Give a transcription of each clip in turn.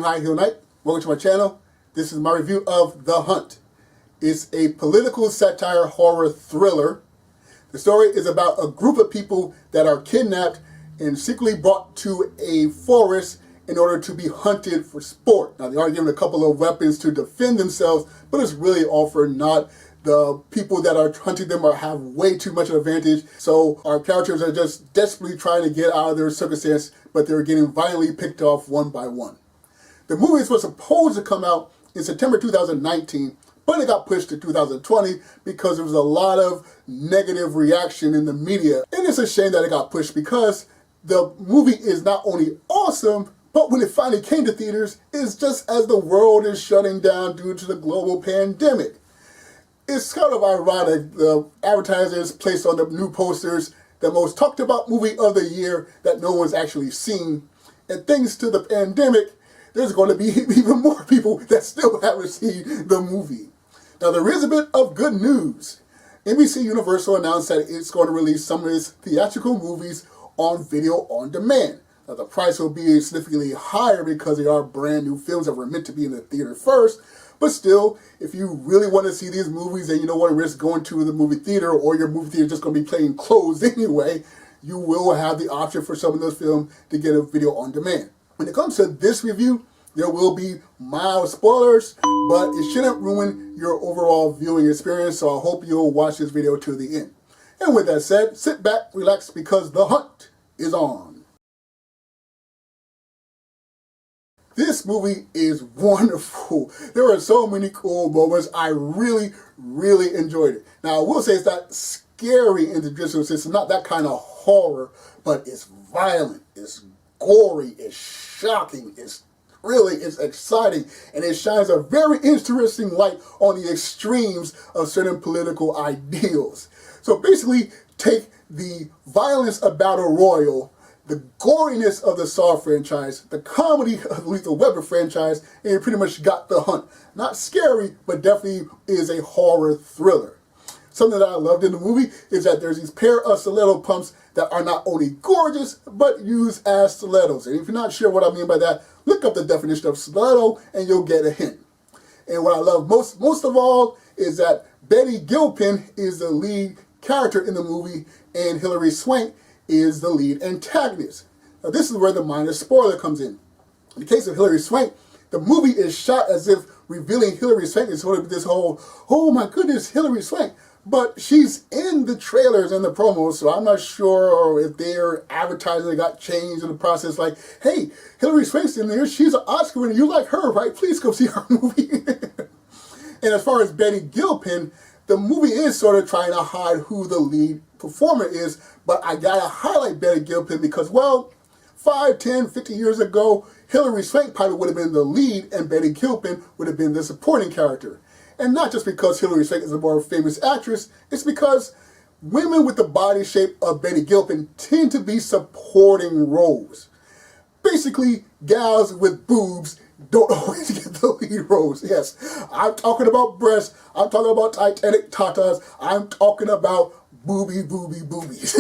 Hi, Hill Knight. Welcome to my channel. This is my review of The Hunt. It's a political satire horror thriller. The story is about a group of people that are kidnapped and secretly brought to a forest in order to be hunted for sport. Now, they are given a couple of weapons to defend themselves, but it's really all for naught. The people that are hunting them have way too much of an advantage, so our characters are just desperately trying to get out of their circumstance, but they're getting violently picked off one by one. The movie was supposed to come out in September 2019, but it got pushed to 2020 because there was a lot of negative reaction in the media. And it's a shame that it got pushed because the movie is not only awesome, but when it finally came to theaters, it's just as the world is shutting down due to the global pandemic. It's kind of ironic, the advertisers placed on the new posters the most talked about movie of the year that no one's actually seen. And thanks to the pandemic, there's going to be even more people that still haven't seen the movie. Now, there is a bit of good news. NBC Universal announced that it's going to release some of its theatrical movies on video on demand. Now, the price will be significantly higher because they are brand new films that were meant to be in the theater first. But still, if you really want to see these movies and you don't want to risk going to the movie theater, or your movie theater is just going to be playing closed anyway, you will have the option for some of those films to get a video on demand. When it comes to this review, there will be mild spoilers, but it shouldn't ruin your overall viewing experience, so I hope you'll watch this video to the end. And with that said, sit back, relax, because The Hunt is on. This movie is wonderful. There are so many cool moments. I really enjoyed it. Now, I will say it's not scary in the traditional sense. It's not that kind of horror, but it's violent, it's gory, it's shocking, it's exciting, and it shines a very interesting light on the extremes of certain political ideals. So basically, take the violence of Battle Royal, the goriness of the Saw franchise, the comedy of the Lethal Weapon franchise, and you pretty much got The Hunt. Not scary, but definitely is a horror thriller. Something that I loved in the movie is that there's these pair of stiletto pumps that are not only gorgeous, but used as stilettos. And if you're not sure what I mean by that, look up the definition of stiletto and you'll get a hint. And what I love most of all is that Betty Gilpin is the lead character in the movie and Hilary Swank is the lead antagonist. Now, this is where the minor spoiler comes in. In the case of Hilary Swank, the movie is shot as if revealing Hilary Swank is sort of this whole, oh my goodness, Hilary Swank. But she's in the trailers and the promos, so I'm not sure if their advertising got changed in the process. Like, hey, Hilary Swank's in there, she's an Oscar winner, you like her, right? Please come see our movie. And as far as Betty Gilpin, the movie is sort of trying to hide who the lead performer is, but I gotta highlight Betty Gilpin because, well, 5, 10, 50 years ago, Hilary Swank probably would have been the lead and Betty Gilpin would have been the supporting character. And not just because Hilary Swank is a more famous actress, it's because women with the body shape of Betty Gilpin tend to be supporting roles. Basically, gals with boobs don't always get the lead roles. Yes, I'm talking about breasts, I'm talking about Titanic tatas, I'm talking about boobies.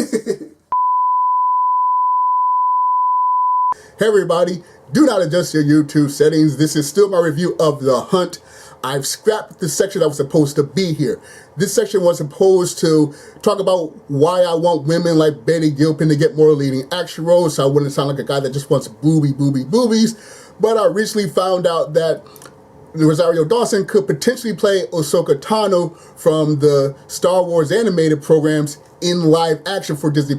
Hey everybody, do not adjust your YouTube settings. This is still my review of The Hunt. I've scrapped the section that was supposed to be here. This section was supposed to talk about why I want women like Betty Gilpin to get more leading action roles, so I wouldn't sound like a guy that just wants boobies. But I recently found out that Rosario Dawson could potentially play Ahsoka Tano from the Star Wars animated programs in live action for Disney+.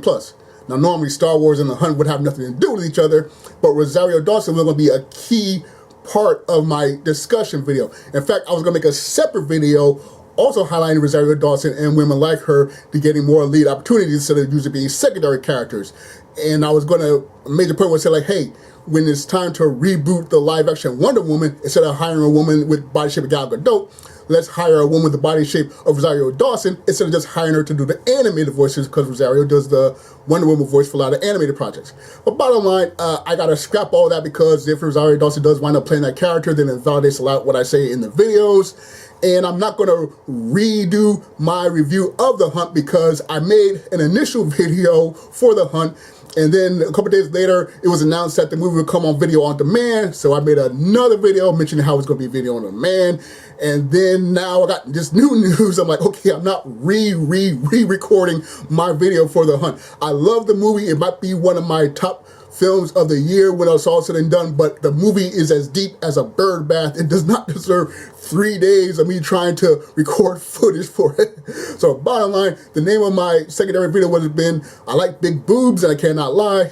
Now, normally Star Wars and The Hunt would have nothing to do with each other, but Rosario Dawson was going to be a key part of my discussion video. In fact, I was going to make a separate video also highlighting Rosario Dawson and women like her to getting more lead opportunities instead of usually being secondary characters. And I was going to, a major point was say like, hey, when it's time to reboot the live action Wonder Woman, instead of hiring a woman with body shape of Gal Gadot, let's hire a woman with the body shape of Rosario Dawson instead of just hiring her to do the animated voices, because Rosario does the Wonder Woman voice for a lot of animated projects. But bottom line, I gotta scrap all that because if Rosario Dawson does wind up playing that character, then it validates a lot what I say in the videos. And I'm not going to redo my review of The Hunt because I made an initial video for The Hunt, and then a couple days later, it was announced that the movie would come on video on demand. So I made another video mentioning how it's going to be video on demand. And then now I got this new news. I'm like, okay, I'm not re-recording my video for The Hunt. I love the movie. It might be one of my top films of the year when it's all said and done, but the movie is as deep as a bird bath. It does not deserve 3 days of me trying to record footage for it. So bottom line, the name of my secondary video would have been, I like big boobs and I cannot lie.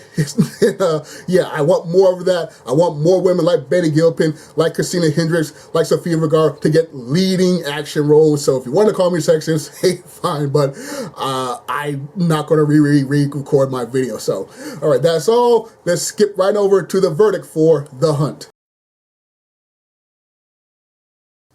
Yeah, I want more of that. I want more women like Betty Gilpin, like Christina Hendricks, like Sofia Vergara to get leading action roles. So if you want to call me sexist, hey, fine, but I'm not going to re-record my video. So, all right, that's all. Let's skip right over to the verdict for The Hunt.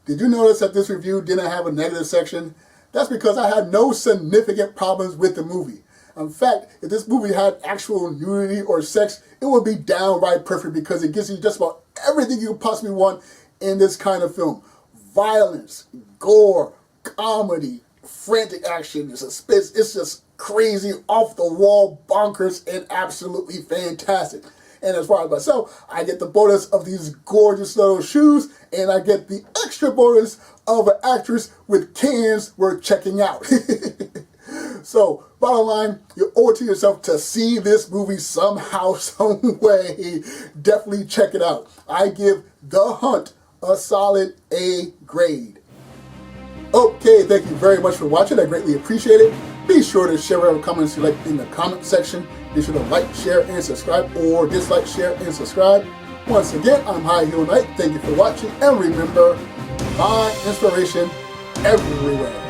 Did you notice that this review didn't have a negative section? That's because I had no significant problems with the movie. In fact, if this movie had actual nudity or sex, it would be downright perfect because it gives you just about everything you could possibly want in this kind of film. Violence, gore, comedy, frantic action, suspense. It's just crazy, off-the-wall, bonkers, and absolutely fantastic. And as far as myself, I get the bonus of these gorgeous little shoes, and I get the extra bonus of an actress with cans worth checking out. So, bottom line, you owe it to yourself to see this movie somehow, some way. Definitely check it out. I give The Hunt a solid A grade. Okay, thank you very much for watching. I greatly appreciate it. Be sure to share whatever comments you like in the comment section. Be sure to like, share, and subscribe, or dislike, share, and subscribe. Once again, I'm High Heel Knight. Thank you for watching, and remember, find inspiration everywhere.